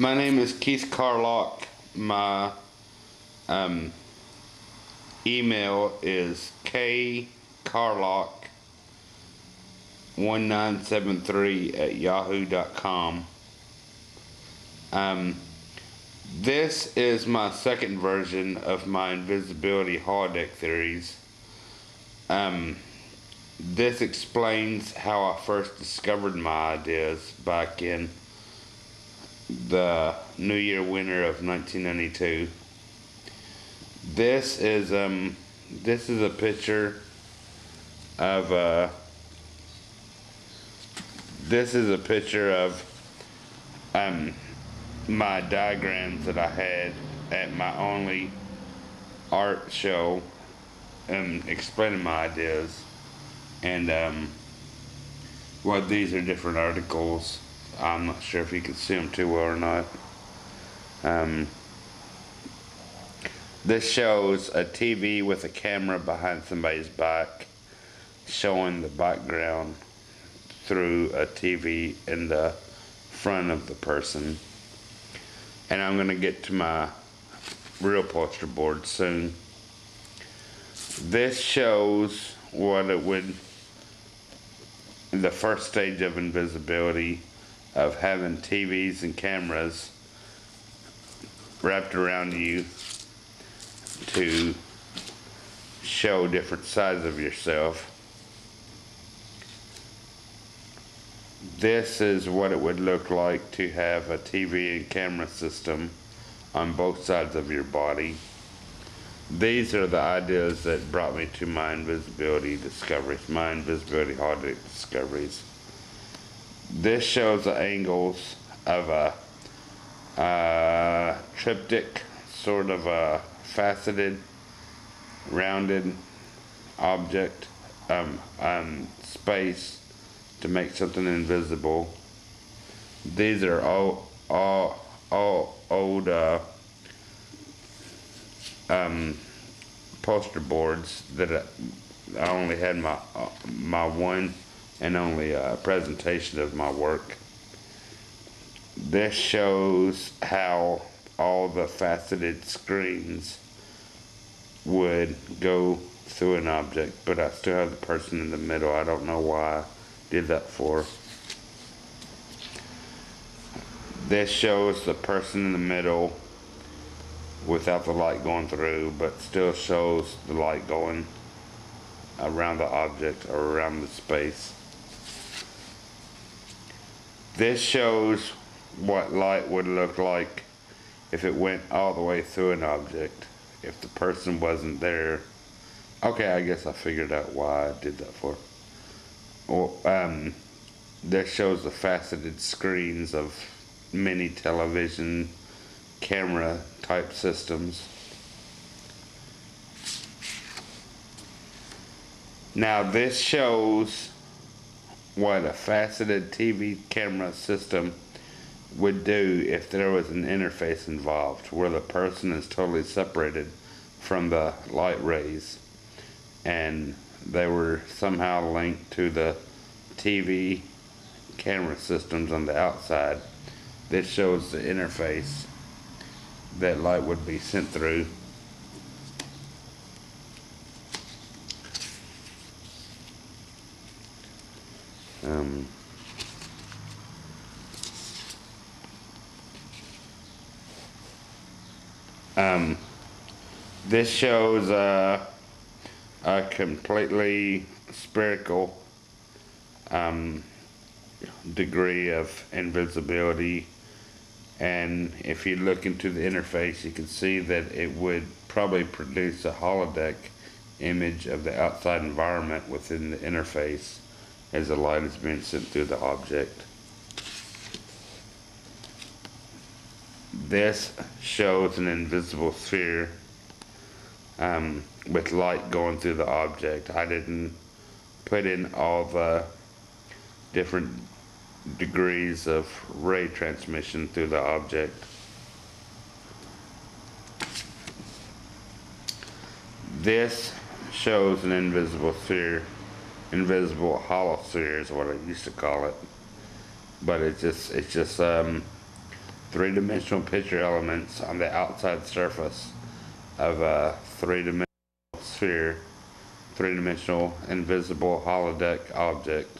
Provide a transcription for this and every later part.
My name is Keith Carlock. My email is kcarlock1973@yahoo.com. This is my second version of my Invisibility Holodeck theories. This explains how I first discovered my ideas back in the New Year winter of 1992. This is a picture of my diagrams that I had at my only art show, explaining my ideas. And well, these are different articles. I'm not sure if you can see them too well or not. This shows a TV with a camera behind somebody's back, showing the background through a TV in the front of the person. And I'm going to get to my real poster board soon. This shows what it would, the first stage of invisibility, of having TVs and cameras wrapped around you to show different sides of yourself. This is what it would look like to have a TV and camera system on both sides of your body. These are the ideas that brought me to my invisibility discoveries, my invisibility holodeck discoveries. This shows the angles of a triptych, sort of a faceted, rounded object, space to make something invisible. These are all old poster boards that I only had my one and only presentation of my work. This shows how all the faceted screens would go through an object, but I still have the person in the middle. I don't know why I did that for. This shows the person in the middle without the light going through, but still shows the light going around the object or around the space. This shows what light would look like if it went all the way through an object, if the person wasn't there. Okay, I guess I figured out why I did that for. Well, this shows the faceted screens of mini television camera type systems. Now this shows what a faceted TV camera system would do if there was an interface involved, where the person is totally separated from the light rays and they were somehow linked to the TV camera systems on the outside. This shows the interface that light would be sent through. This shows a completely spherical degree of invisibility, and if you look into the interface, you can see that it would probably produce a holodeck image of the outside environment within the interface as the light is being sent through the object. This shows an invisible sphere with light going through the object. I didn't put in all the different degrees of ray transmission through the object. This shows an invisible sphere, invisible holosphere is what I used to call it. But it's just three-dimensional picture elements on the outside surface of a three-dimensional sphere, three-dimensional invisible holodeck object.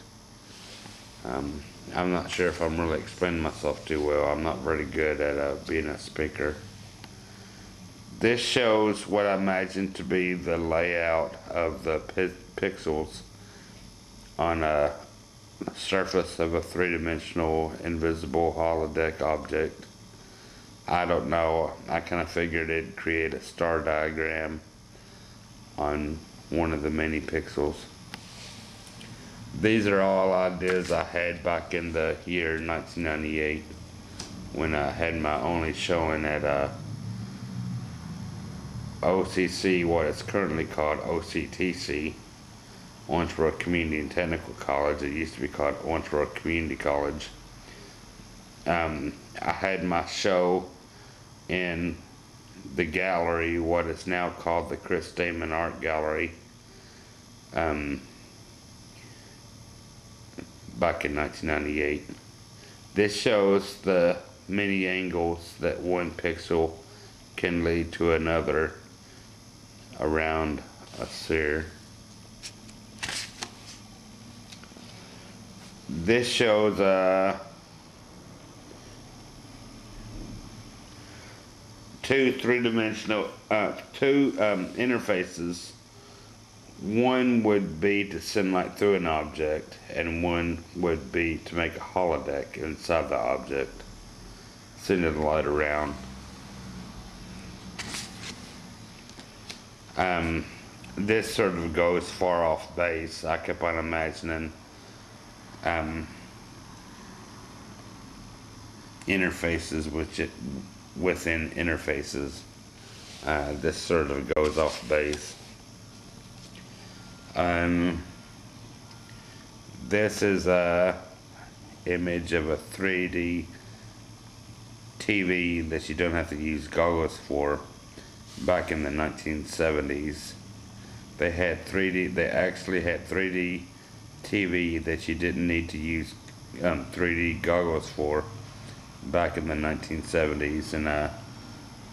I'm not sure if I'm really explaining myself too well. I'm not very good at being a speaker. This shows what I imagine to be the layout of the pixels on a surface of a three-dimensional invisible holodeck object. I don't know. I kind of figured it'd create a star diagram on one of the many pixels. These are all ideas I had back in the year 1998 when I had my only showing at OCC, what it's currently called OCTC, Owensboro Community and Technical College. It used to be called Owensboro Community College. I had my show in the gallery, what is now called the Chris Damon Art Gallery, back in 1998. This shows the many angles that one pixel can lead to another around a sphere. This shows two three-dimensional interfaces. One would be to send light through an object, and one would be to make a holodeck inside the object, sending the light around. This sort of goes far off base. I kept on imagining interfaces within interfaces. This sort of goes off base. This is a image of a 3D TV that you don't have to use goggles for. Back in the 1970s, they actually had 3D TV that you didn't need to use 3D goggles for back in the 1970s, and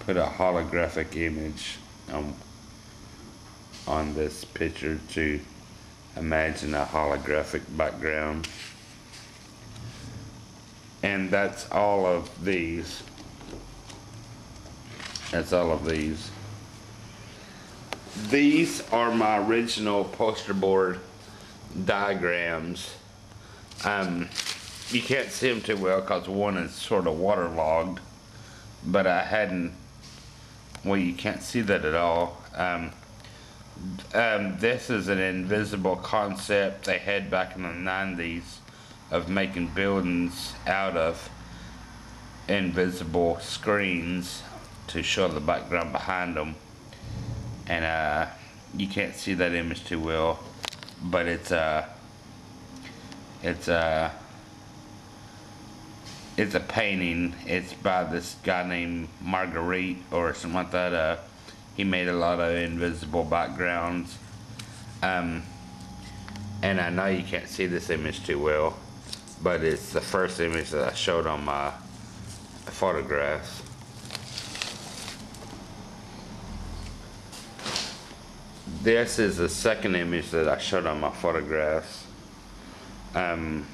put a holographic image on this picture to imagine a holographic background. And that's all of these. That's all of these. These are my original poster board diagrams. You can't see them too well because one is sort of waterlogged, but I hadn't, well, you can't see that at all. This is an invisible concept they had back in the 90s of making buildings out of invisible screens to show the background behind them. And you can't see that image too well, but it's a painting. It's by this guy named Marguerite or something like that. He made a lot of invisible backgrounds. And I know you can't see this image too well, but it's the first image that I showed on my photographs. This is the second image that I showed on my photographs. I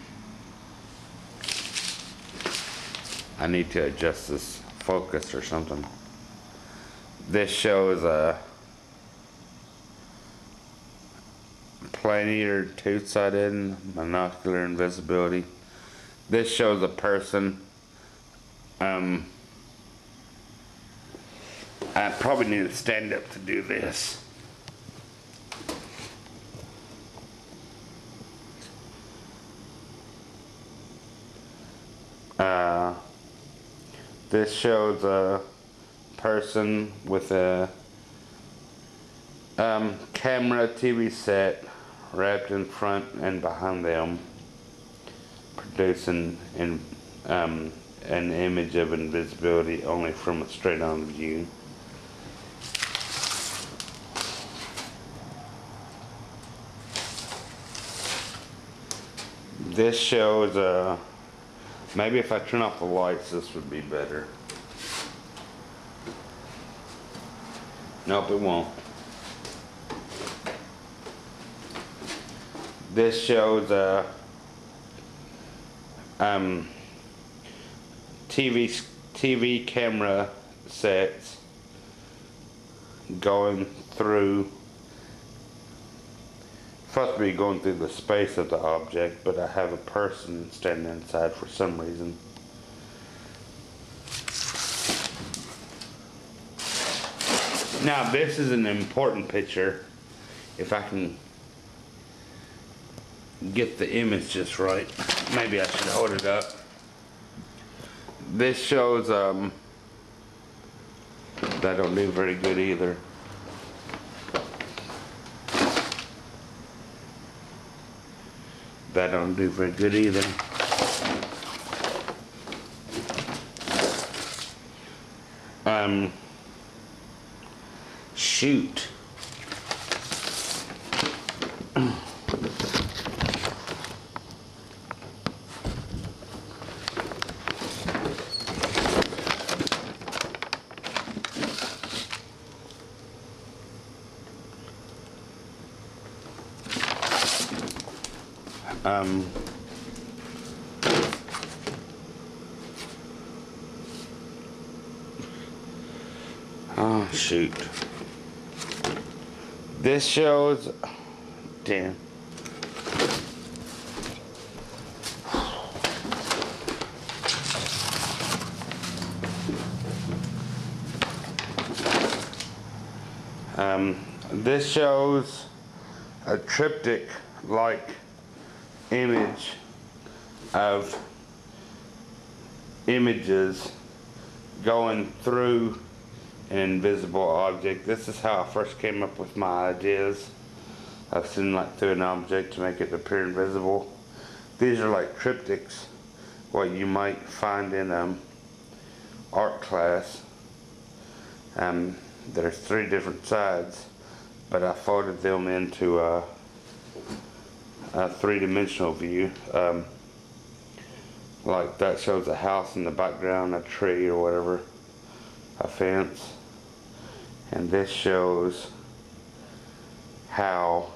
need to adjust this focus or something. This shows a planar two-sided monocular invisibility. This shows a person. I probably need to stand up to do this. This shows a person with a camera TV set wrapped in front and behind them, producing an image of invisibility only from a straight on view. This shows a Maybe if I turn off the lights, this would be better. Nope, it won't. This shows TV camera sets going through, supposed to be going through the space of the object, but I have a person standing inside for some reason. Now this is an important picture. If I can get the image just right, maybe I should hold it up. This shows that don't do very good either. That don't do very good either. Shoot. Oh shoot. This shows, damn. This shows a triptych like image of images going through an invisible object. This is how I first came up with my ideas of sending like through an object to make it appear invisible. These are like triptychs, what you might find in art class. There's 3 different sides, but I folded them into a 3-dimensional view. Like that shows a house in the background, a tree or whatever, a fence, and this shows how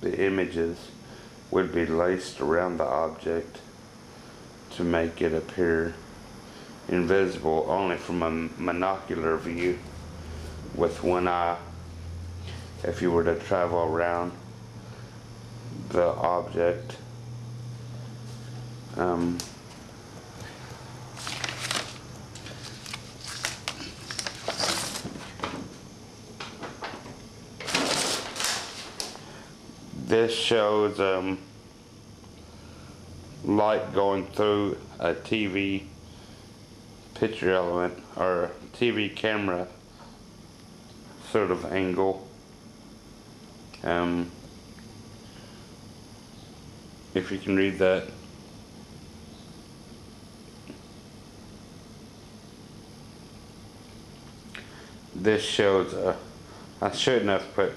the images would be laced around the object to make it appear invisible only from a monocular view with one eye. If you were to travel around the object, this shows light going through a TV picture element or a TV camera sort of angle. If you can read that. This shows I shouldn't have put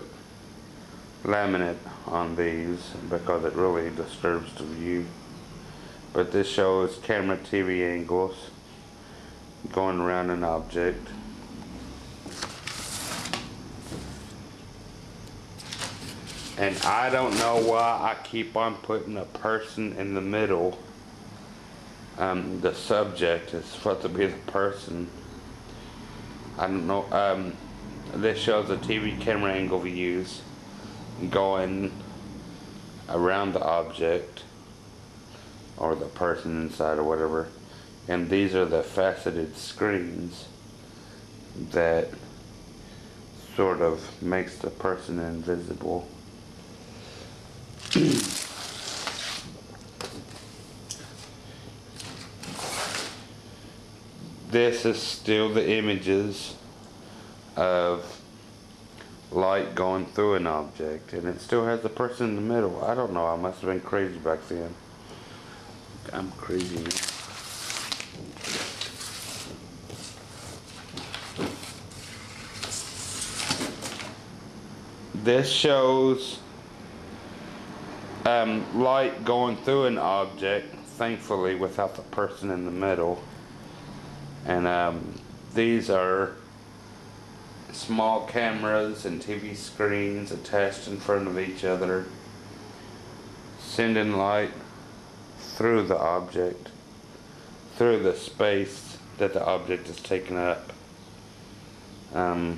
laminate on these because it really disturbs the view, but this shows camera TV angles going around an object. And I don't know why I keep on putting a person in the middle. The subject is supposed to be the person. I don't know. This shows the TV camera angle views going around the object or the person inside or whatever. And these are the faceted screens that sort of makes the person invisible. This is still the images of light going through an object, and it still has the person in the middle. I don't know, I must have been crazy back then. I'm crazy now. This shows light going through an object thankfully without the person in the middle. And these are small cameras and TV screens attached in front of each other, sending light through the object, through the space that the object is taking up. I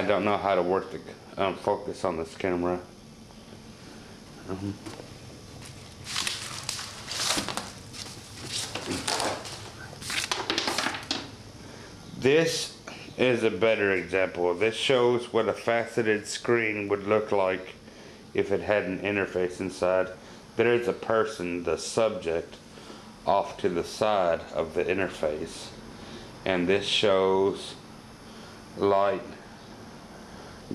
don't know how to work the focus on this camera. This is a better example. This shows what a faceted screen would look like if it had an interface inside. There is a person, the subject, off to the side of the interface, and this shows light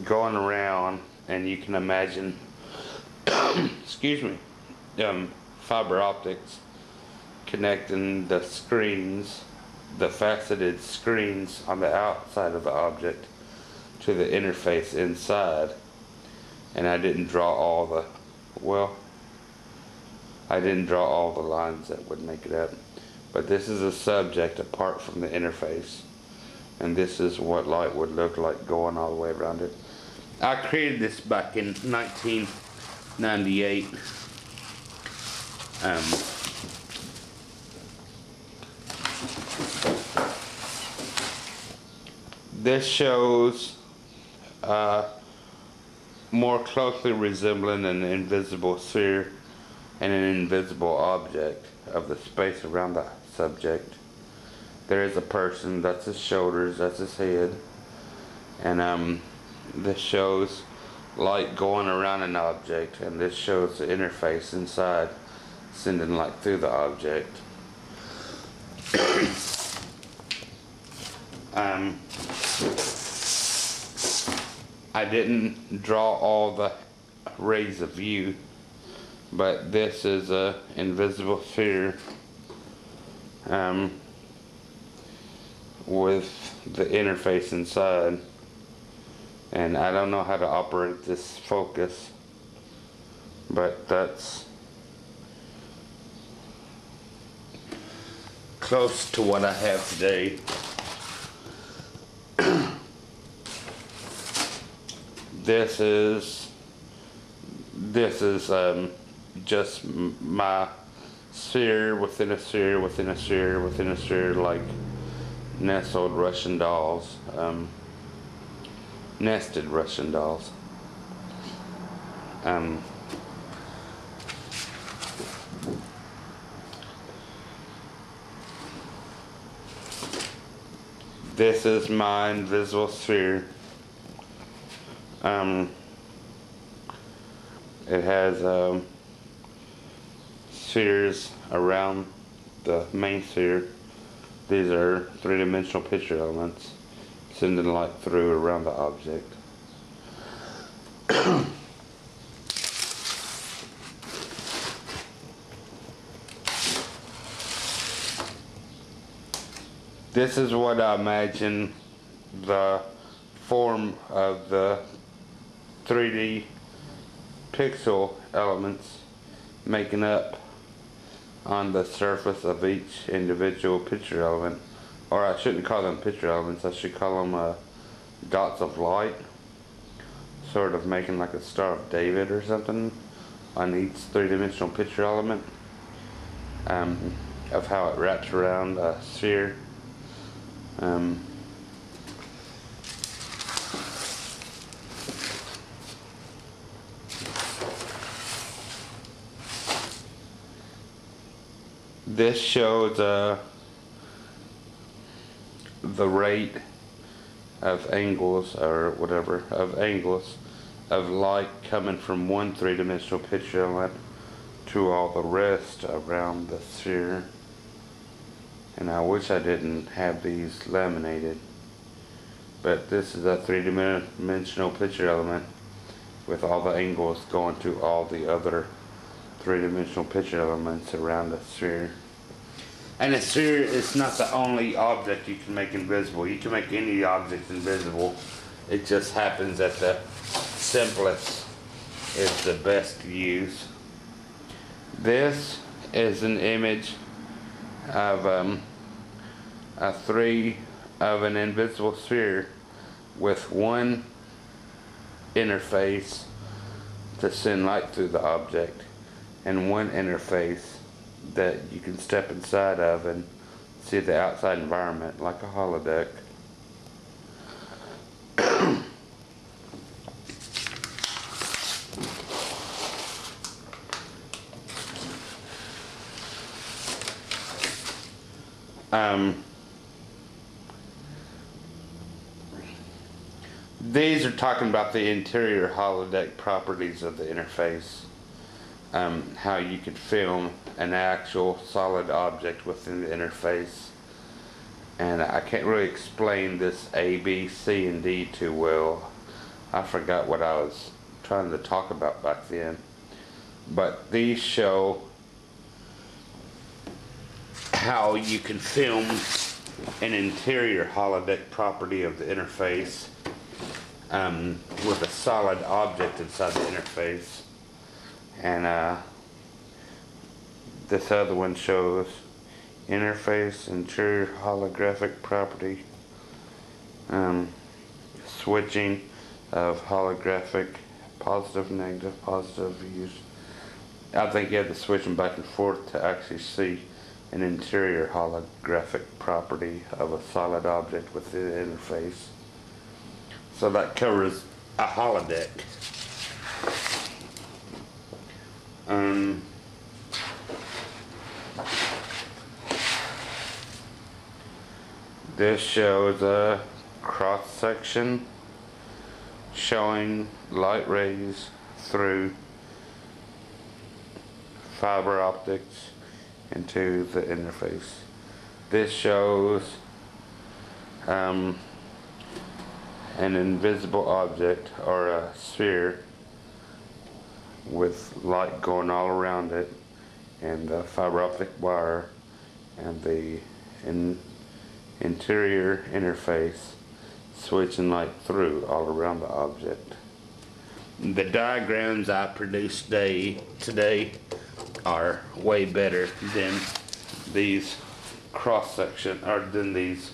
going around, and you can imagine excuse me, fiber optics connecting the screens, the faceted screens on the outside of the object to the interface inside. And I didn't draw all the, well, I didn't draw all the lines that would make it up, but this is a subject apart from the interface, and this is what light would look like going all the way around it. I created this back in 1998. This shows more closely resembling an invisible sphere and an invisible object of the space around the subject. There is a person, that's his shoulders, that's his head, and this shows light going around an object, and this shows the interface inside sending light through the object. I didn't draw all the rays of view, but this is a invisible sphere with the interface inside, and I don't know how to operate this focus, but that's close to what I have today. This is just my sphere within a sphere within a sphere within a sphere, like nested Russian dolls, nested Russian dolls. This is my invisible sphere. It has spheres around the main sphere. These are three-dimensional picture elements sending light through around the object. This is what I imagine the form of the 3D pixel elements making up on the surface of each individual picture element. Or I shouldn't call them picture elements, I should call them dots of light, sort of making like a Star of David or something on each three-dimensional picture element, of how it wraps around a sphere. This shows the rate of angles, or whatever, of angles of light coming from one three-dimensional picture element to all the rest around the sphere. And I wish I didn't have these laminated, but this is a three-dimensional picture element with all the angles going to all the other three-dimensional picture elements around the sphere. And a sphere is not the only object you can make invisible. You can make any object invisible. It just happens that the simplest is the best to use. This is an image of an invisible sphere with one interface to send light through the object, and one interface that you can step inside of and see the outside environment like a holodeck. These are talking about the interior holodeck properties of the interface. How you could film an actual solid object within the interface. And I can't really explain this A, B, C, and D too well. I forgot what I was trying to talk about back then. But these show how you can film an interior holodeck property of the interface with a solid object inside the interface. And this other one shows interface interior holographic property, switching of holographic positive, negative, positive views. I think you have to switch them back and forth to actually see an interior holographic property of a solid object within the interface. So that covers a holodeck. This shows a cross section showing light rays through fiber optics into the interface. This shows an invisible object or a sphere with light going all around it, and the fiber optic wire and the interior interface switching light through all around the object. The diagrams I produced today are way better than these cross section, or than these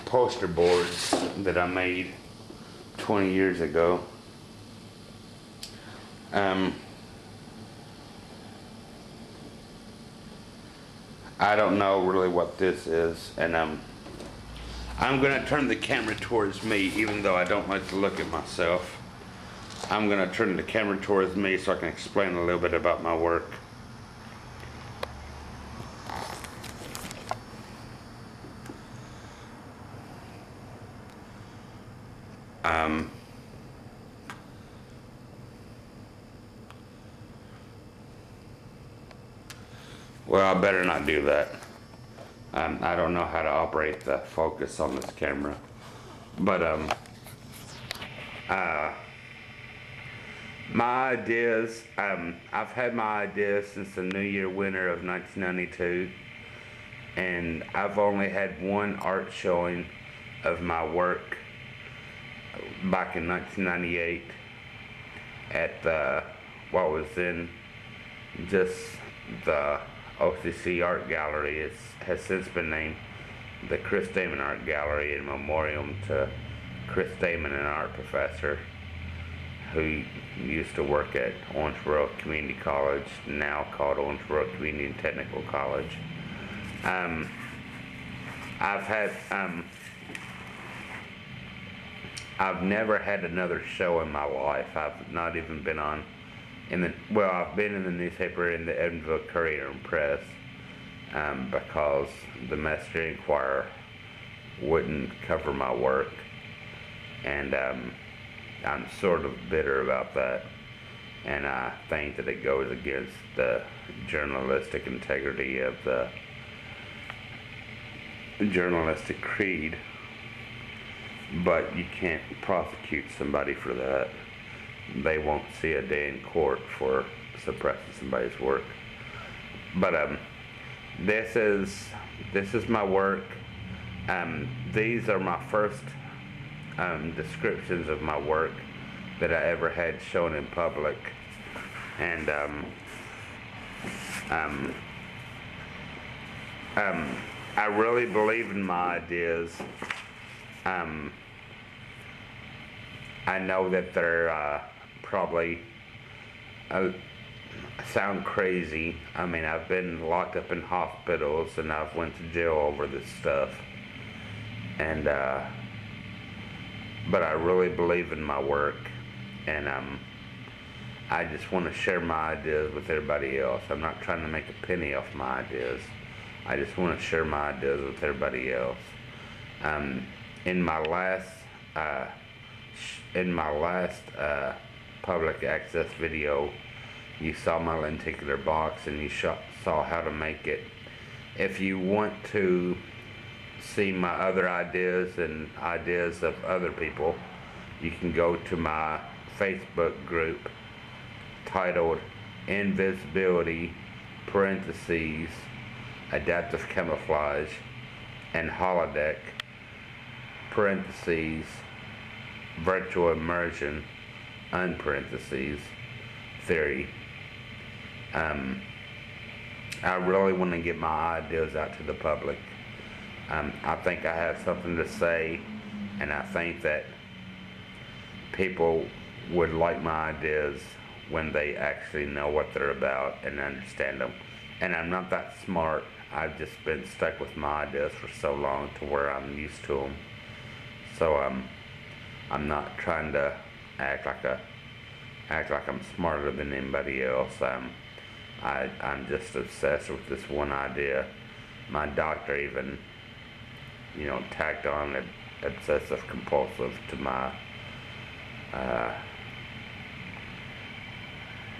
poster boards that I made 20 years ago. I don't know really what this is, and I'm gonna turn the camera towards me, even though I don't like to look at myself. I'm gonna turn the camera towards me so I can explain a little bit about my work. Well, I better not do that. I don't know how to operate the focus on this camera. But my ideas, I've had my ideas since the New Year winter of 1992, and I've only had one art showing of my work back in 1998 at what was then just the OCC Art Gallery. It has since been named the Chris Damon Art Gallery in memoriam to Chris Damon, an art professor who used to work at Owensboro Community College, now called Owensboro Community and Technical College. I've never had another show in my life. I've not even been on I've been in the newspaper in the Evansville Courier and Press because the Messenger Inquirer wouldn't cover my work, and I'm sort of bitter about that, and I think that it goes against the journalistic integrity of the journalistic creed, but you can't prosecute somebody for that. They won't see a day in court for suppressing somebody's work. But this is my work. These are my first descriptions of my work that I ever had shown in public, and Um, I really believe in my ideas. I know that they're probably sound crazy. I mean, I've been locked up in hospitals and I've went to jail over this stuff. And but I really believe in my work, and I just want to share my ideas with everybody else. I'm not trying to make a penny off my ideas. I just want to share my ideas with everybody else. In my last public access video, you saw my lenticular box and you saw how to make it. If you want to see my other ideas and ideas of other people, you can go to my Facebook group titled Invisibility, parentheses, adaptive camouflage, and Holodeck, parentheses, virtual immersion, unparentheses, theory. I really want to get my ideas out to the public. I think I have something to say, and I think that people would like my ideas when they actually know what they're about and understand them. And I'm not that smart. I've just been stuck with my ideas for so long to where I'm used to them. So I'm not trying to act like I'm smarter than anybody else. I'm just obsessed with this one idea. My doctor even, tagged on obsessive compulsive to my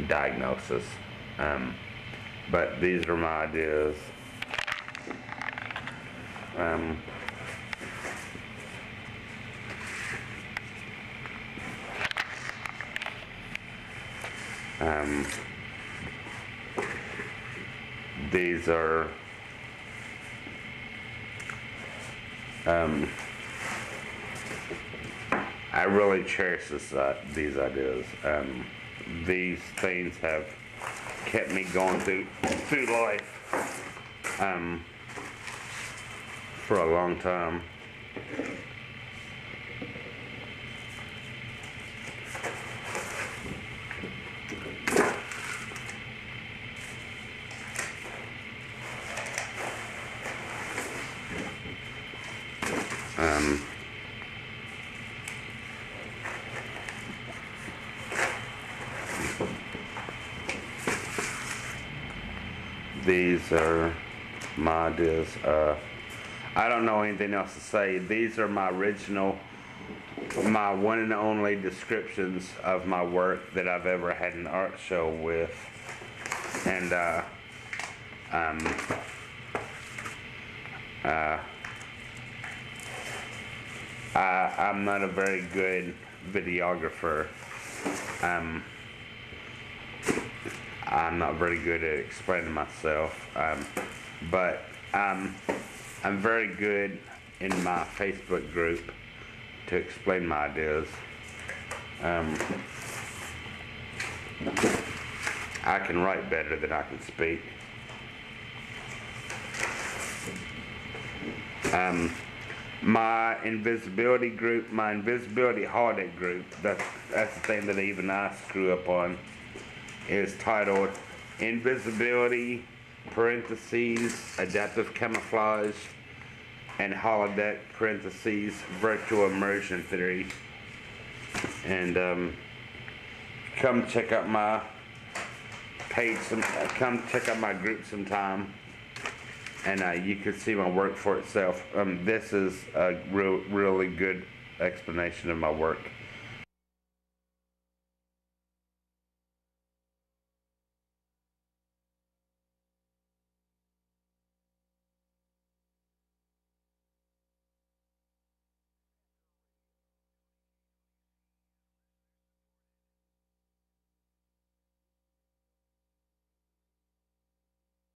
diagnosis. But these are my ideas. These are I really cherish these ideas. These things have kept me going through life for a long time. These are my ideas. I don't know anything else to say. These are my one and only descriptions of my work that I've ever had an art show with. And I'm not a very good videographer. I'm not very good at explaining myself, but I'm very good in my Facebook group to explain my ideas. I can write better than I can speak. My invisibility group, my invisibility holodeck group, that's the thing that even I screw up on, is titled Invisibility, parentheses, adaptive camouflage, and Holodeck, parentheses, virtual immersion theory. And come check out my page, come check out my group sometime, and you can see my work for itself. This is a really good explanation of my work.